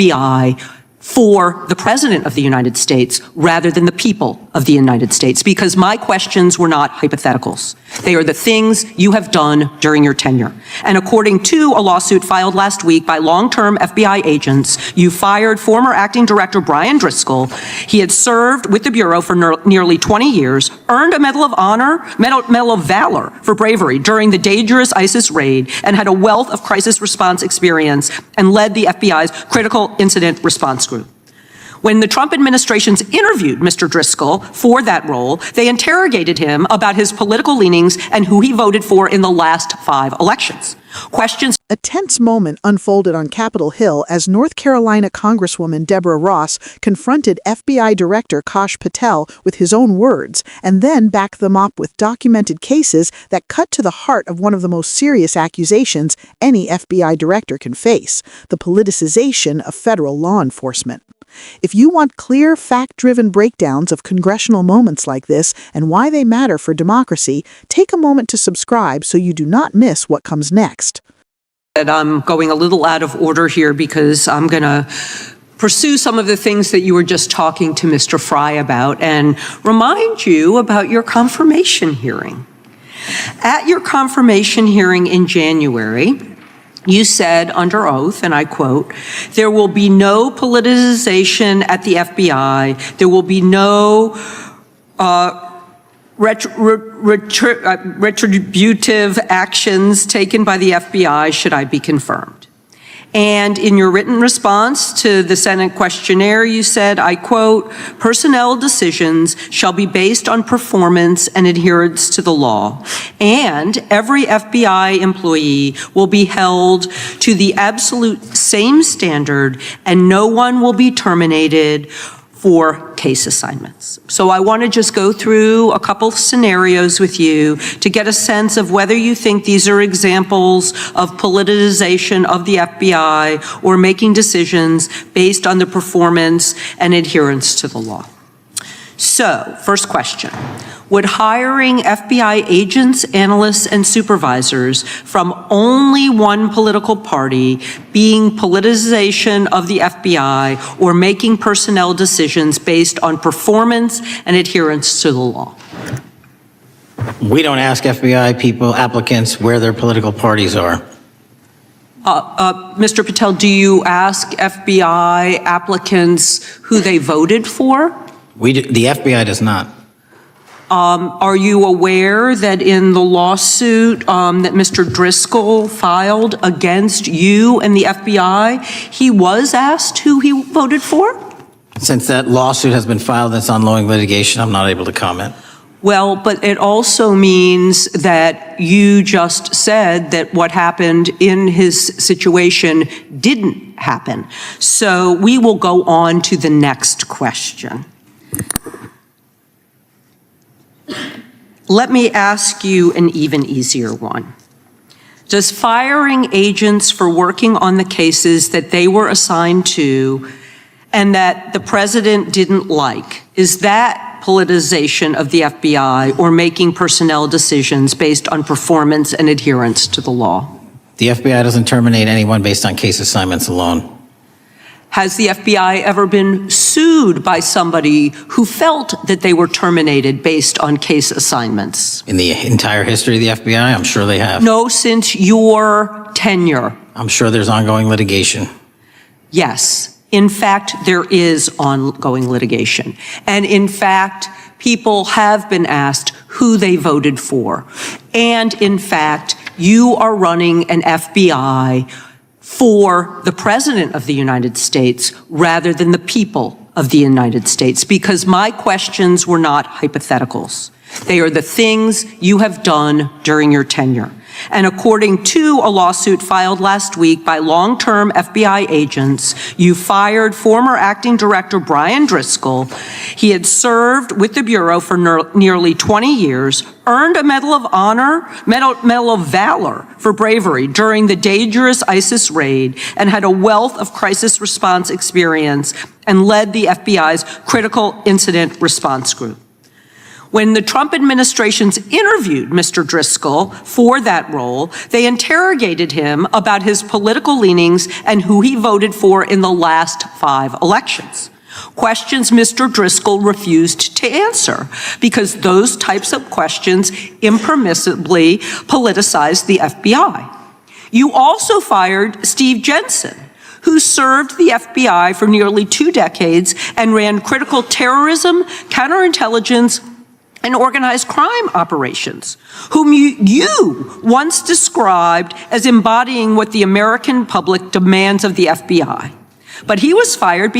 FBI for the President of the United States rather than the people of the United States, because my questions were not hypotheticals. They are the things you have done during your tenure. And according to a lawsuit filed last week by long-term FBI agents, you fired former Acting Director Brian Driscoll. He had served with the Bureau for nearly 20 years, earned a Medal of Honor, Medal of Valor for bravery during the dangerous ISIS raid, and had a wealth of crisis response experience and led the FBI's critical incident response group. When the Trump administrations interviewed Mr. Driscoll for that role, they interrogated him about his political leanings and who he voted for in the last 5 elections. Questions. A tense moment unfolded on Capitol Hill as North Carolina Congresswoman Deborah Ross confronted FBI Director Kash Patel with his own words, and then backed them up with documented cases that cut to the heart of one of the most serious accusations any FBI director can face: the politicization of federal law enforcement. If you want clear, fact-driven breakdowns of congressional moments like this and why they matter for democracy, take a moment to subscribe so you do not miss what comes next. I'm going a little out of order here because I'm going to pursue some of the things that you were just talking to Mr. Fry about and remind you about your confirmation hearing. At your confirmation hearing in January, you said under oath, and I quote, "There will be no politicization at the FBI. There will be no retributive actions taken by the FBI should I be confirmed." And in your written response to the Senate questionnaire, you said, I quote, "Personnel decisions shall be based on performance and adherence to the law, and every FBI employee will be held to the absolute same standard, and no one will be terminated for case assignments." So I want to just go through a couple scenarios with you to get a sense of whether you think these are examples of politicization of the FBI or making decisions based on the performance and adherence to the law. So, first question. Would hiring FBI agents, analysts, and supervisors from only one political party being politicization of the FBI or making personnel decisions based on performance and adherence to the law? We don't ask FBI people, applicants, where their political parties are. Mr. Patel, do you ask FBI applicants who they voted for? The FBI does not. Are you aware that in the lawsuit that Mr. Driscoll filed against you and the FBI, he was asked who he voted for? Since that lawsuit has been filed, that's ongoing litigation, I'm not able to comment. Well, but it also means that you just said that what happened in his situation didn't happen. So we will go on to the next question. Let me ask you an even easier one. Does firing agents for working on the cases that they were assigned to and that the president didn't like, is that politicization of the FBI or making personnel decisions based on performance and adherence to the law? The FBI doesn't terminate anyone based on case assignments alone. Has the FBI ever been sued by somebody who felt that they were terminated based on case assignments? In the entire history of the FBI, I'm sure they have. No, since your tenure. I'm sure there's ongoing litigation. Yes. In fact, there is ongoing litigation. And in fact, people have been asked who they voted for. And in fact, you are running an FBI for the President of the United States rather than the people of the United States, because my questions were not hypotheticals. They are the things you have done during your tenure. And according to a lawsuit filed last week by long-term FBI agents, you fired former Acting Director Brian Driscoll. He had served with the Bureau for nearly 20 years, earned a Medal of Honor, Medal of Valor for bravery during the dangerous ISIS raid, and had a wealth of crisis response experience and led the FBI's critical incident response group. When the Trump administrations interviewed Mr. Driscoll for that role, they interrogated him about his political leanings and who he voted for in the last 5 elections. Questions Mr. Driscoll refused to answer because those types of questions impermissibly politicized the FBI. You also fired Steve Jensen, who served the FBI for nearly 2 decades and ran critical terrorism, counterintelligence, and organized crime operations, whom you once described as embodying what the American public demands of the FBI. But he was fired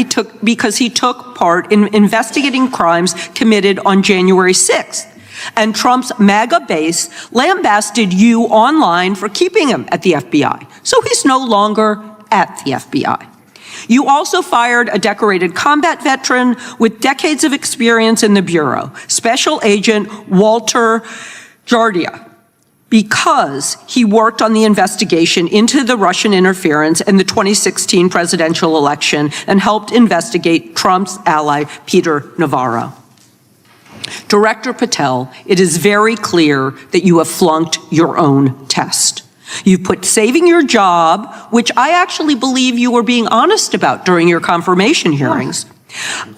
because he took part in investigating crimes committed on January 6th. And Trump's MAGA base lambasted you online for keeping him at the FBI. So he's no longer at the FBI. You also fired a decorated combat veteran with decades of experience in the Bureau, Special Agent Walter Jardia, because he worked on the investigation into the Russian interference in the 2016 presidential election and helped investigate Trump's ally, Peter Navarro. Director Patel, it is very clear that you have flunked your own test. You've put saving your job, which I actually believe you were being honest about during your confirmation hearings,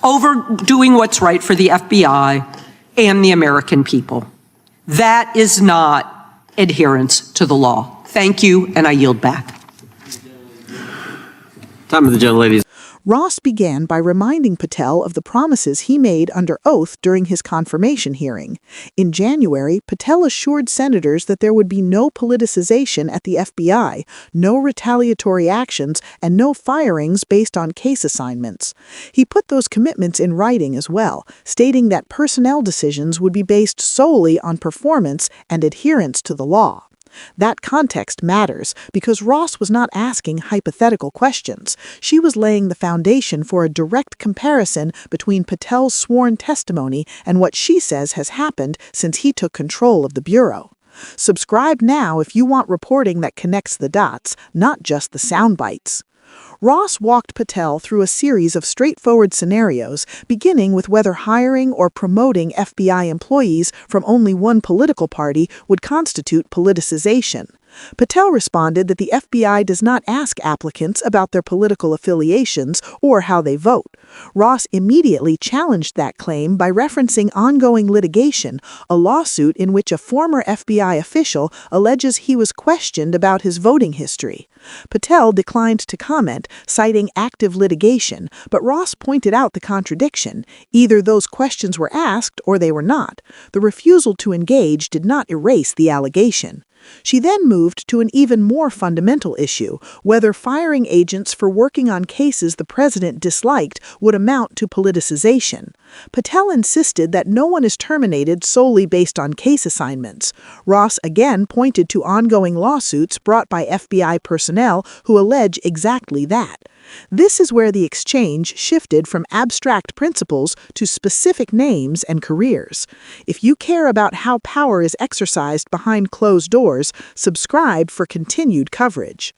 over doing what's right for the FBI and the American people. That is not adherence to the law. Thank you, and I yield back. Time of the gentleladies. Ross began by reminding Patel of the promises he made under oath during his confirmation hearing. In January, Patel assured senators that there would be no politicization at the FBI, no retaliatory actions, and no firings based on case assignments. He put those commitments in writing as well, stating that personnel decisions would be based solely on performance and adherence to the law. That context matters because Ross was not asking hypothetical questions. She was laying the foundation for a direct comparison between Patel's sworn testimony and what she says has happened since he took control of the Bureau. Subscribe now if you want reporting that connects the dots, not just the sound bites. Ross walked Patel through a series of straightforward scenarios, beginning with whether hiring or promoting FBI employees from only one political party would constitute politicization. Patel responded that the FBI does not ask applicants about their political affiliations or how they vote. Ross immediately challenged that claim by referencing ongoing litigation, a lawsuit in which a former FBI official alleges he was questioned about his voting history. Patel declined to comment, citing active litigation, but Ross pointed out the contradiction. Either those questions were asked or they were not. The refusal to engage did not erase the allegation. She then moved to an even more fundamental issue, whether firing agents for working on cases the president disliked would amount to politicization. Patel insisted that no one is terminated solely based on case assignments. Ross again pointed to ongoing lawsuits brought by FBI personnel who allege exactly that. This is where the exchange shifted from abstract principles to specific names and careers. If you care about how power is exercised behind closed doors, subscribe for continued coverage.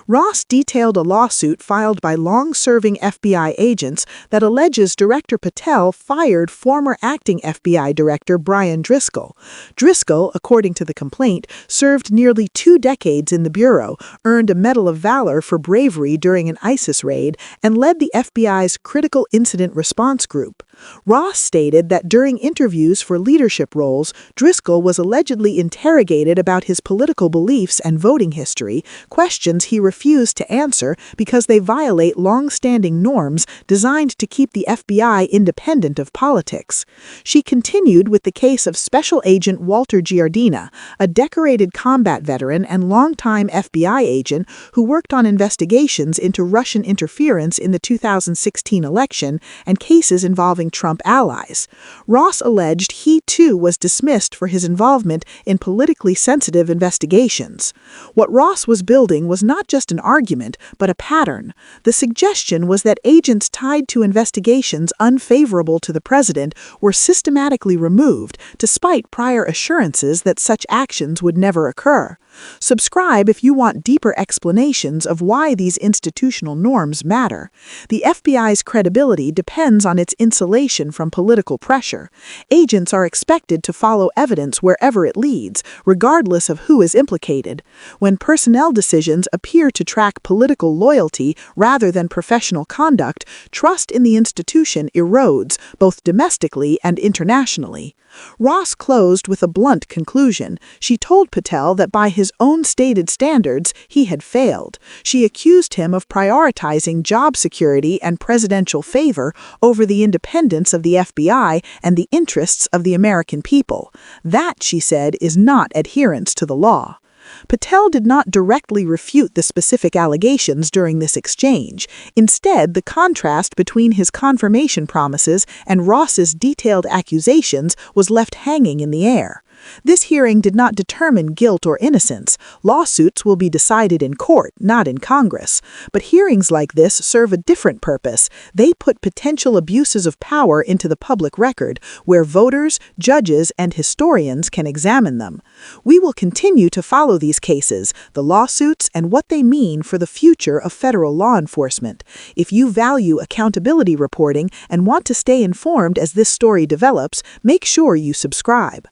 Ross detailed a lawsuit filed by long-serving FBI agents that alleges Director Patel fired former acting FBI Director Brian Driscoll. Driscoll, according to the complaint, served nearly 2 decades in the Bureau, earned a Medal of Valor for bravery during an ISIS raid, and led the FBI's Critical Incident Response Group. Ross stated that during interviews for leadership roles, Driscoll was allegedly interrogated about his political beliefs and voting history, questions he refused to answer because they violate long-standing norms designed to keep the FBI independent of politics. She continued with the case of Special Agent Walter Giardina, a decorated combat veteran and longtime FBI agent who worked on investigations into Russian interference in the 2016 election and cases involving Trump allies. Ross alleged he too was dismissed for his involvement in politically sensitive investigations. What Ross was building was not just an argument, but a pattern. The suggestion was that agents tied to investigations unfavorable to the president were systematically removed, despite prior assurances that such actions would never occur. Subscribe if you want deeper explanations of why these institutional norms matter. The FBI's credibility depends on its insulation from political pressure. Agents are expected to follow evidence wherever it leads, regardless of who is implicated. When personnel decisions appear to track political loyalty rather than professional conduct, trust in the institution erodes, both domestically and internationally. Ross closed with a blunt conclusion. She told Patel that by his own stated standards, he had failed. She accused him of prioritizing job security and presidential favor over the independence of the FBI and the interests of the American people. That, she said, is not adherence to the law. Patel did not directly refute the specific allegations during this exchange. Instead, the contrast between his confirmation promises and Ross's detailed accusations was left hanging in the air. This hearing did not determine guilt or innocence. Lawsuits will be decided in court, not in Congress. But hearings like this serve a different purpose. They put potential abuses of power into the public record, where voters, judges, and historians can examine them. We will continue to follow these cases, the lawsuits, and what they mean for the future of federal law enforcement. If you value accountability reporting and want to stay informed as this story develops, make sure you subscribe.